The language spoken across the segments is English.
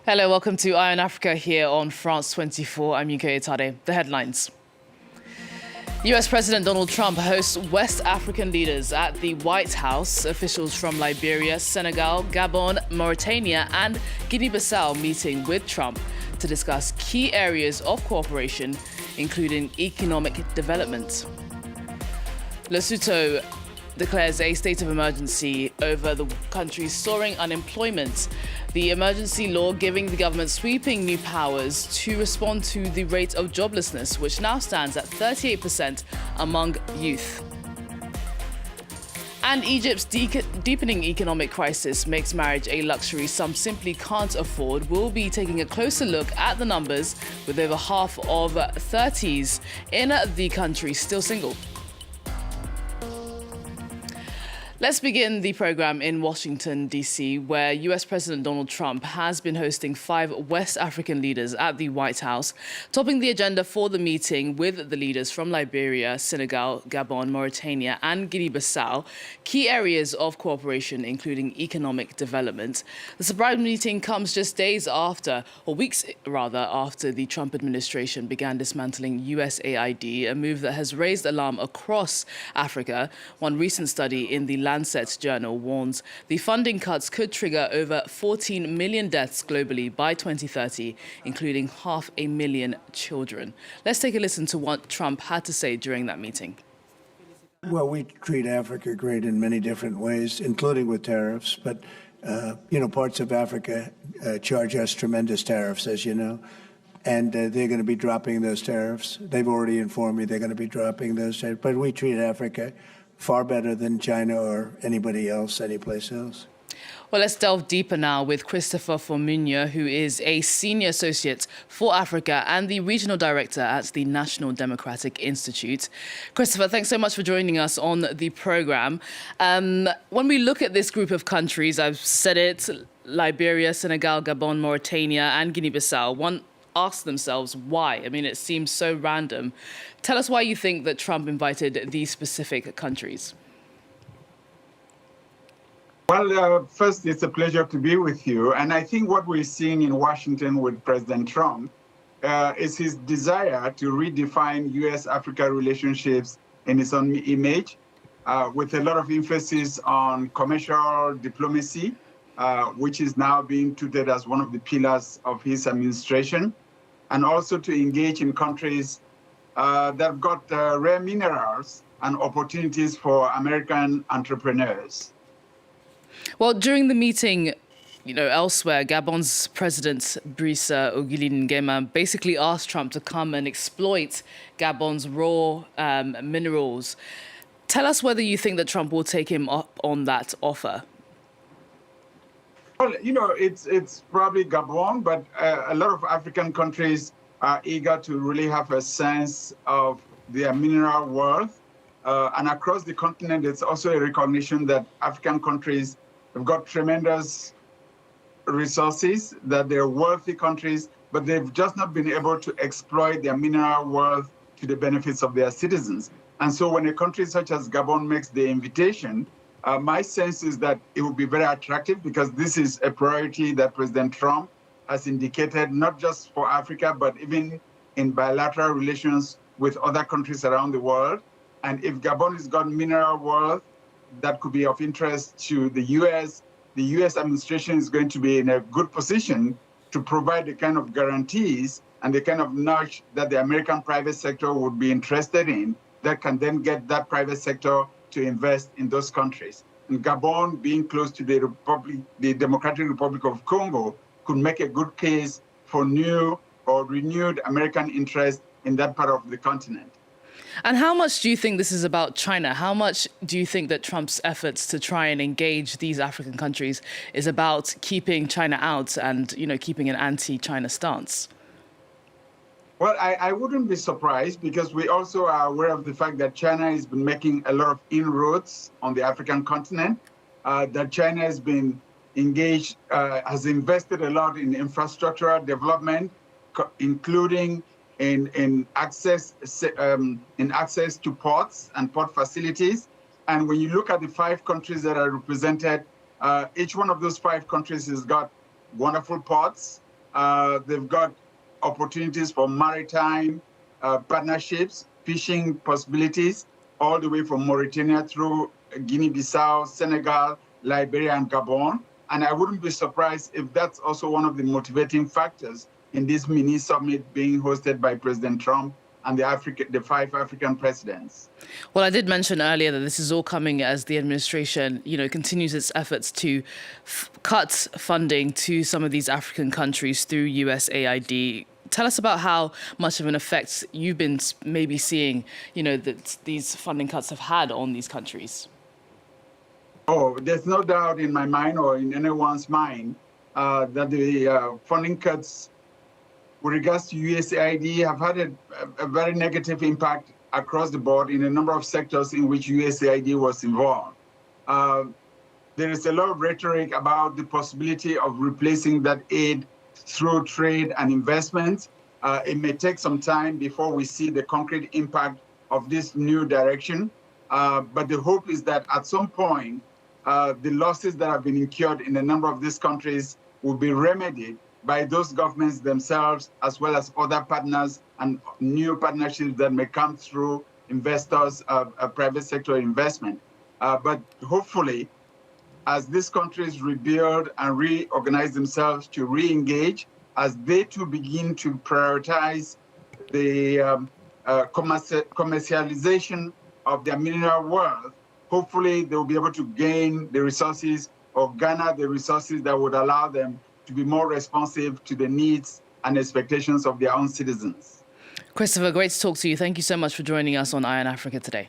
Hello, welcome to Eye on Africa here on France 24. I'm Yuko Itade. The headlines. US President Donald Trump hosts West African leaders at the White House. Officials from Liberia, Senegal, Gabon, Mauritania and Guinea-Bissau meeting with Trump to discuss key areas of cooperation, including economic development. Lesotho declares a state of emergency over the country's soaring unemployment. The emergency law giving the government sweeping new powers to respond to the rate of joblessness, which now stands at 38% among youth. And Egypt's deepening economic crisis makes marriage a luxury some simply can't afford. We'll be taking a closer look at the numbers, with over half of 30s in the country still single. Let's begin the program in Washington, D.C., where US President Donald Trump has been hosting 5 West African leaders at the White House. Topping the agenda for the meeting with the leaders from Liberia, Senegal, Gabon, Mauritania and Guinea-Bissau, key areas of cooperation, including economic development. The surprise meeting comes just days after, or weeks rather, after the Trump administration began dismantling USAID, a move that has raised alarm across Africa. One recent study in the Lancet journal warns the funding cuts could trigger over 14 million deaths globally by 2030, including 500,000 children. Let's take a listen to what Trump had to say during that meeting. Well, we treat Africa great in many different ways, including with tariffs. But, parts of Africa charge us tremendous tariffs, as you know. And they're going to be dropping those tariffs. They've already informed me they're going to be dropping those tariffs. But we treat Africa far better than China or anybody else, anyplace else. Well, let's delve deeper now with Christopher Formunia, who is a senior associate for Africa and the regional director at the National Democratic Institute. Christopher, thanks so much for joining us on the program. When we look at this group of countries, I've said it, Liberia, Senegal, Gabon, Mauritania and Guinea-Bissau, one ask themselves why. I mean, it seems so random. Tell us why you think that Trump invited these specific countries. Well, first, it's a pleasure to be with you. And I think what we're seeing in Washington with President Trump is his desire to redefine U.S.-Africa relationships in its own image, with a lot of emphasis on commercial diplomacy, which is now being treated as one of the pillars of his administration, and also to engage in countries that have got rare minerals and opportunities for American entrepreneurs. Well, during the meeting, elsewhere, Gabon's President Brice Oligui Nguema basically asked Trump to come and exploit Gabon's raw minerals. Tell us whether you think that Trump will take him up on that offer. Well, it's probably Gabon, but a lot of African countries are eager to really have a sense of their mineral worth. And across the continent, it's also a recognition that African countries have got tremendous resources, that they're wealthy countries, but they've just not been able to exploit their mineral worth to the benefits of their citizens. And so when a country such as Gabon makes the invitation, my sense is that it will be very attractive, because this is a priority that President Trump has indicated, not just for Africa, but even in bilateral relations with other countries around the world. And if Gabon has got mineral wealth that could be of interest to the U.S. administration is going to be in a good position to provide the kind of guarantees and the kind of nudge that the American private sector would be interested in, that can then get that private sector to invest in those countries. And Gabon, being close to the Democratic Republic of Congo, could make a good case for new or renewed American interest in that part of the continent. And how much do you think this is about China? How much do you think that Trump's efforts to try and engage these African countries is about keeping China out and, keeping an anti-China stance? Well, I wouldn't be surprised, because we also are aware of the fact that China has been making a lot of inroads on the African continent, that China has been engaged, has invested a lot in infrastructural development, including in access to ports and port facilities. And when you look at the 5 countries that are represented, each one of those 5 countries has got wonderful ports, They've got opportunities for maritime partnerships, fishing possibilities, all the way from Mauritania through Guinea-Bissau, Senegal, Liberia, and Gabon. And I wouldn't be surprised if that's also one of the motivating factors in this mini summit being hosted by President Trump and the 5 African presidents. Well, I did mention earlier that this is all coming as the administration, continues its efforts to cut funding to some of these African countries through USAID. Tell us about how much of an effect you've been maybe seeing, that these funding cuts have had on these countries. Oh, there's no doubt in my mind or in anyone's mind that the funding cuts with regards to USAID have had a very negative impact across the board in a number of sectors in which USAID was involved. There is a lot of rhetoric about the possibility of replacing that aid through trade and investment. It may take some time before we see the concrete impact of this new direction. But the hope is that at some point, the losses that have been incurred in a number of these countries will be remedied by those governments themselves, as well as other partners and new partnerships that may come through investors, private sector investment. But hopefully, as these countries rebuild and reorganize themselves to re-engage, as they too begin to prioritize the commercialization of their mineral wealth, hopefully they will be able to gain the resources or garner the resources that would allow them to be more responsive to the needs and expectations of their own citizens. Christopher, great to talk to you. Thank you so much for joining us on Eye on Africa today.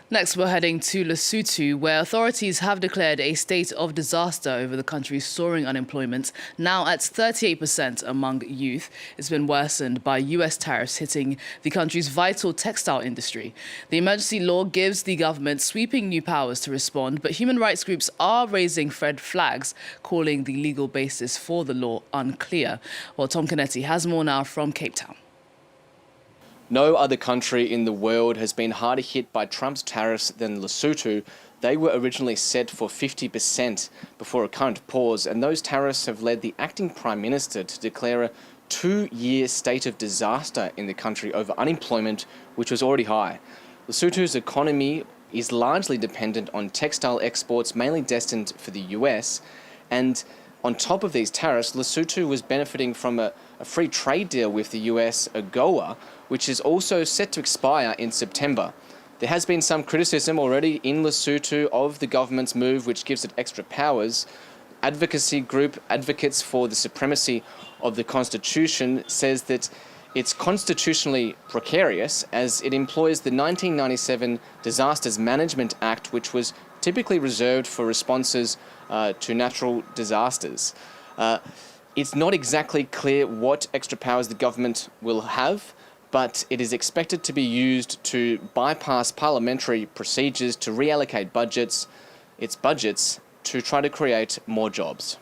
Next, we're heading to Lesotho, where authorities have declared a state of disaster over the country's soaring unemployment, now at 38% among youth. It's been worsened by US tariffs hitting the country's vital textile industry. The emergency law gives the government sweeping new powers to respond, but human rights groups are raising red flags, calling the legal basis for the law unclear. Well, Tom Canetti has more now from Cape Town. No other country in the world has been harder hit by Trump's tariffs than Lesotho. They were originally set for 50% before a current pause, and those tariffs have led the acting Prime Minister to declare a 2-year state of disaster in the country over unemployment, which was already high. Lesotho's economy is largely dependent on textile exports, mainly destined for the US, and on top of these tariffs, Lesotho was benefiting from a free trade deal with the US, AGOA, which is also set to expire in September. There has been some criticism already in Lesotho of the government's move, which gives it extra powers. Advocacy group Advocates for the Supremacy of the Constitution says that it's constitutionally precarious as it employs the 1997 Disasters Management Act, which was typically reserved for responses to natural disasters. It's not exactly clear what extra powers the government will have, but it is expected to be used to bypass parliamentary procedures to reallocate its budgets to try to create more jobs.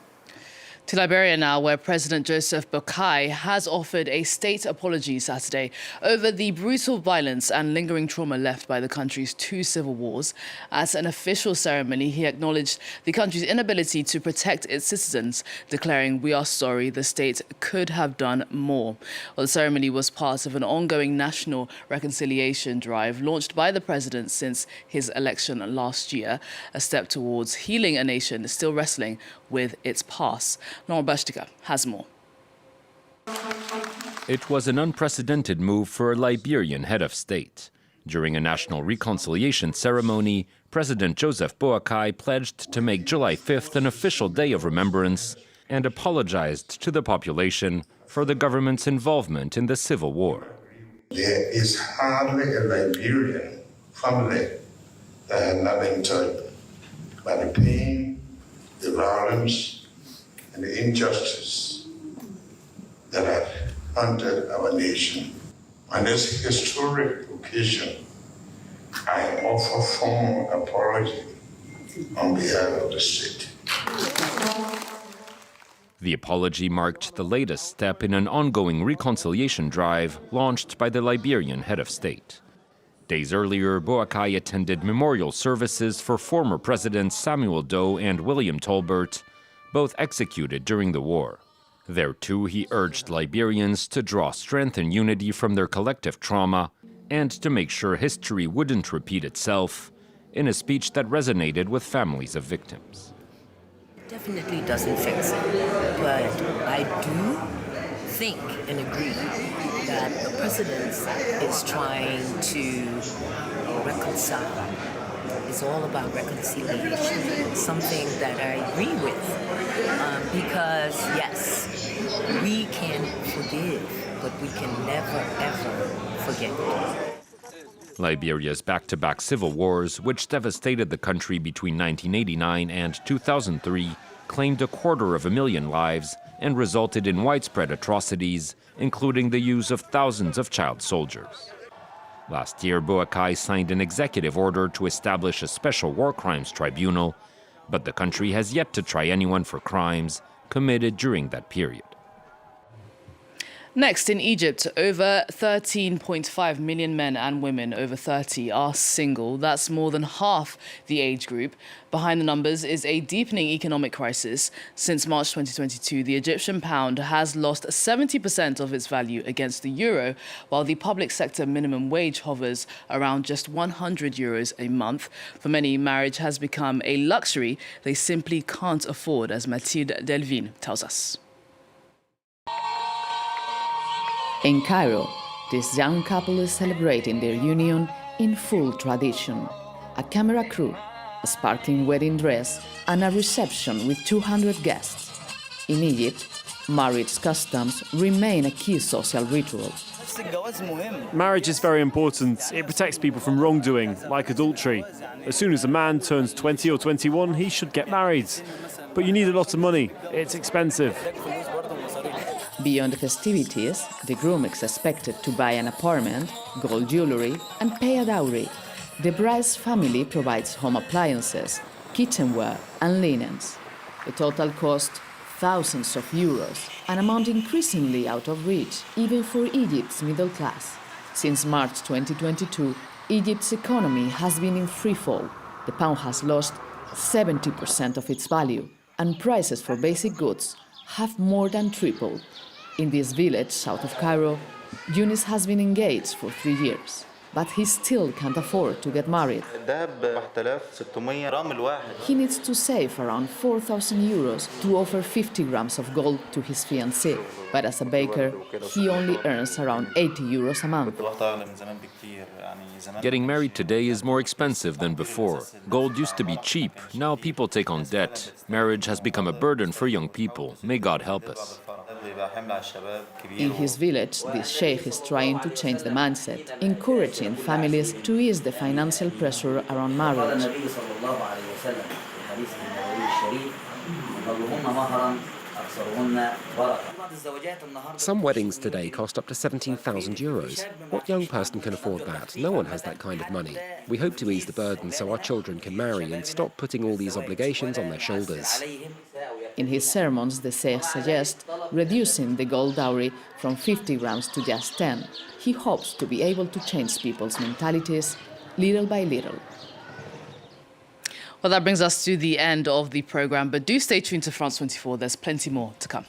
To Liberia now, where President Joseph Boakai has offered a state apology Saturday over the brutal violence and lingering trauma left by the country's 2 civil wars. At an official ceremony, he acknowledged the country's inability to protect its citizens, declaring, "We are sorry, the state could have done more." Well, the ceremony was part of an ongoing national reconciliation drive launched by the president since his election last year, a step towards healing a nation still wrestling with its past. Nora Bashtika has more. It was an unprecedented move for a Liberian head of state. During a national reconciliation ceremony, President Joseph Boakai pledged to make July 5th an official day of remembrance and apologized to the population for the government's involvement in the civil war. There is hardly a Liberian family that has not been touched by the pain, the violence, and the injustice that have haunted our nation. On this historic occasion, I offer formal apology on behalf of the state. The apology marked the latest step in an ongoing reconciliation drive launched by the Liberian head of state. Days earlier, Boakai attended memorial services for former Presidents Samuel Doe and William Tolbert, both executed during the war. There too, he urged Liberians to draw strength and unity from their collective trauma and to make sure history wouldn't repeat itself, in a speech that resonated with families of victims. Definitely doesn't fix it, but I do think and agree that the president is trying to reconcile. It's all about reconciliation, something that I agree with, because yes, we can forgive, but we can never ever forget. Liberia's back-to-back civil wars, which devastated the country between 1989 and 2003, claimed 250,000 lives and resulted in widespread atrocities, including the use of thousands of child soldiers. Last year, Boakai signed an executive order to establish a special war crimes tribunal, but the country has yet to try anyone for crimes committed during that period. Next, in Egypt, over 13.5 million men and women over 30 are single. That's more than half the age group. Behind the numbers is a deepening economic crisis. Since March 2022, the Egyptian pound has lost 70% of its value against the euro, while the public sector minimum wage hovers around just 100 euros a month. For many, marriage has become a luxury they simply can't afford, as Mathilde Delvin tells us. In Cairo, this young couple is celebrating their union in full tradition. A camera crew, a sparkling wedding dress, and a reception with 200 guests. In Egypt, marriage customs remain a key social ritual. Marriage is very important. It protects people from wrongdoing, like adultery. As soon as a man turns 20 or 21, he should get married. But you need a lot of money. It's expensive. Beyond the festivities, the groom is expected to buy an apartment, gold jewelry, and pay a dowry. The bride's family provides home appliances, kitchenware, and linens. The total cost, thousands of euros, an amount increasingly out of reach, even for Egypt's middle class. Since March 2022, Egypt's economy has been in free fall. The pound has lost 70% of its value, and prices for basic goods have more than tripled. In this village south of Cairo, Yunus has been engaged for 3 years, but he still can't afford to get married. He needs to save around 4,000 euros to offer 50 grams of gold to his fiancée, but as a baker, he only earns around 80 euros a month. Getting married today is more expensive than before. Gold used to be cheap. Now people take on debt. Marriage has become a burden for young people. May God help us. In his village, this sheikh is trying to change the mindset, encouraging families to ease the financial pressure around marriage. Some weddings today cost up to 17,000 euros. What young person can afford that? No one has that kind of money. We hope to ease the burden so our children can marry and stop putting all these obligations on their shoulders. In his sermons, the sheikh suggests reducing the gold dowry from 50 grams to just 10. He hopes to be able to change people's mentalities little by little. Well, that brings us to the end of the programme, but do stay tuned to France 24. There's plenty more to come.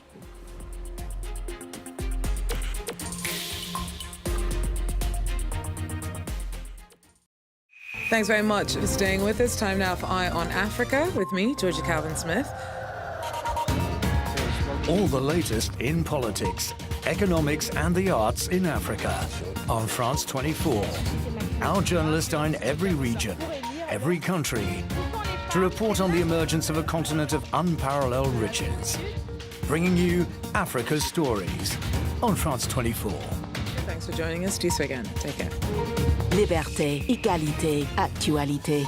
Thanks very much for staying with us. Time now for Eye on Africa with me, Georgia Calvin-Smith. All the latest in politics, economics and the arts in Africa on France 24. Our journalists are in every region, every country, to report on the emergence of a continent of unparalleled riches, bringing you Africa's stories on France 24. Thanks for joining us. 10 seconds. Take care. Liberté, égalité, actualité.